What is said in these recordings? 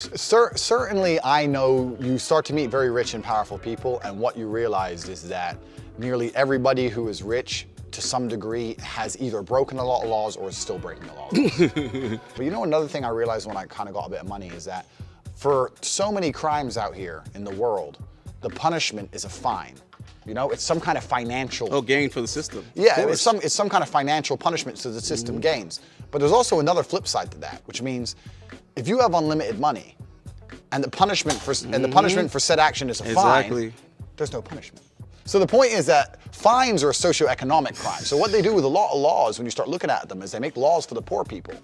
Certainly, I know you start to meet very rich and powerful people, and what you realize is that nearly everybody who is rich, to some degree, has either broken a lot of laws or is still breaking a lot of laws. But you know, another thing I realized when I kind of got a bit of money is that for so many crimes out here in the world, the punishment is a fine. You know, it's some kind of financial... Oh, gain for the system. Yeah, it's some kind of financial punishment so the system gains. But there's also another flip side to that, which means if you have unlimited money and the punishment for said action is a fine, there's no punishment. So the point is that fines are a socioeconomic crime. So what they do with a lot of laws, when you start looking at them, is they make laws for the poor people.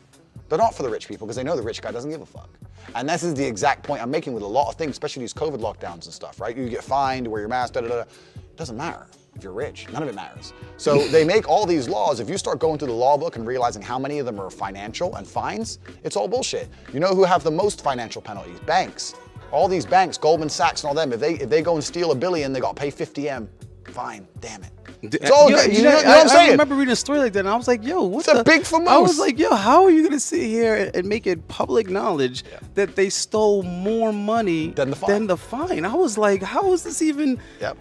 They're not for the rich people because they know the rich guy doesn't give a fuck. And this is the exact point I'm making with a lot of things, especially these COVID lockdowns and stuff, right? You get fined, wear your mask, da-da-da. It doesn't matter if you're rich. None of it matters. So they make all these laws. If you start going through the law book and realizing how many of them are financial and fines, it's all bullshit. You know who have the most financial penalties? Banks. All these banks, Goldman Sachs and all them, if they go and steal $1 billion, they got to pay 50 M. Fine, damn it. It's all good. You know what I'm saying? I remember reading a story like that, and I was like, yo, what's a big famoose. I was like, yo, how are you going to sit here and make it public knowledge that they stole more money than the fine? I was like, how is this even... Yep,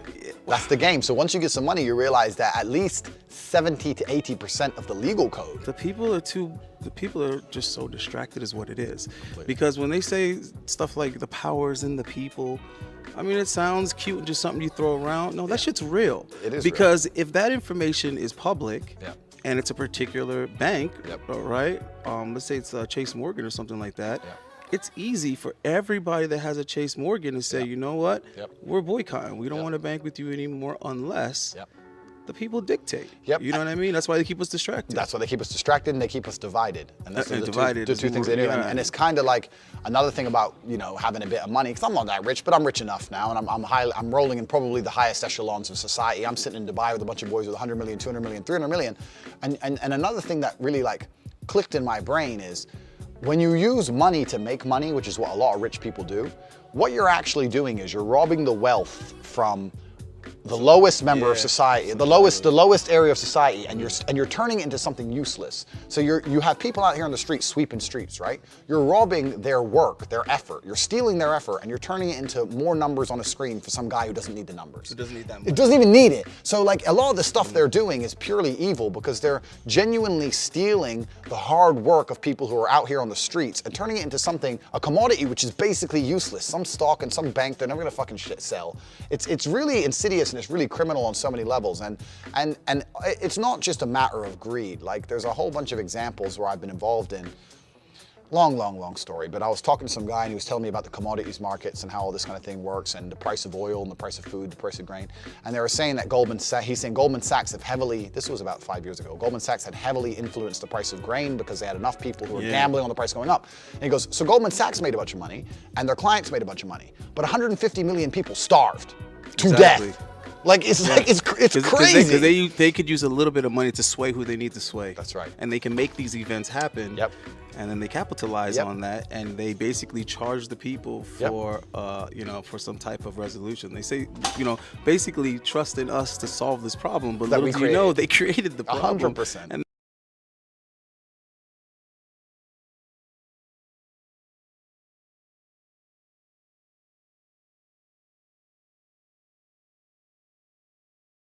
that's the game. So once you get some money, you realize that at least 70 to 80% of the legal code... The people are just so distracted is what it is. Because when they say stuff like the power is in the people... I mean, it sounds cute and just something you throw around. No, that shit's real. It is because if that information is public and it's a particular bank, right? Let's say it's Chase Morgan or something like that. It's easy for everybody that has a Chase Morgan to say, you know what? We're boycotting. We don't want to bank with you anymore unless the people dictate. You know what I mean? That's why they keep us distracted. That's why they keep us distracted and they keep us divided. And that's the two things they do. And it's kind of like another thing about, you know, having a bit of money, because I'm not that rich, but I'm rich enough now, and I'm rolling in probably the highest echelons of society. I'm sitting in Dubai with a bunch of boys with 100 million, 200 million, 300 million. And another thing that really like clicked in my brain is when you use money to make money, which is what a lot of rich people do, what you're actually doing is you're robbing the wealth from the lowest member of society, the lowest area of society, and you're turning it into something useless. So you have people out here on the street sweeping streets, right? You're robbing their work, their effort. You're stealing their effort, and you're turning it into more numbers on a screen for some guy who doesn't need the numbers. It doesn't need that much. It doesn't even need it. So like a lot of the stuff they're doing is purely evil because they're genuinely stealing the hard work of people who are out here on the streets and turning it into something, a commodity which is basically useless. Some stock and some bank they're never gonna fucking sell. It's really insidious and it's really criminal on so many levels, and it's not just a matter of greed. Like there's a whole bunch of examples where I've been involved in. Long story, but I was talking to some guy and he was telling me about the commodities markets and how all this kind of thing works and the price of oil and the price of food, the price of grain. And they were saying that he's saying Goldman Sachs have heavily, this was about 5 years ago, Goldman Sachs had heavily influenced the price of grain because they had enough people who were gambling on the price going up. And he goes, so Goldman Sachs made a bunch of money and their clients made a bunch of money, but 150 million people starved to death. Like it's crazy. Because they could use a little bit of money to sway who they need to sway. That's right. And they can make these events happen. And then they capitalize on that, and they basically charge the people for for some type of resolution. They say, basically trust in us to solve this problem, but little do you know they created the problem. 100%. And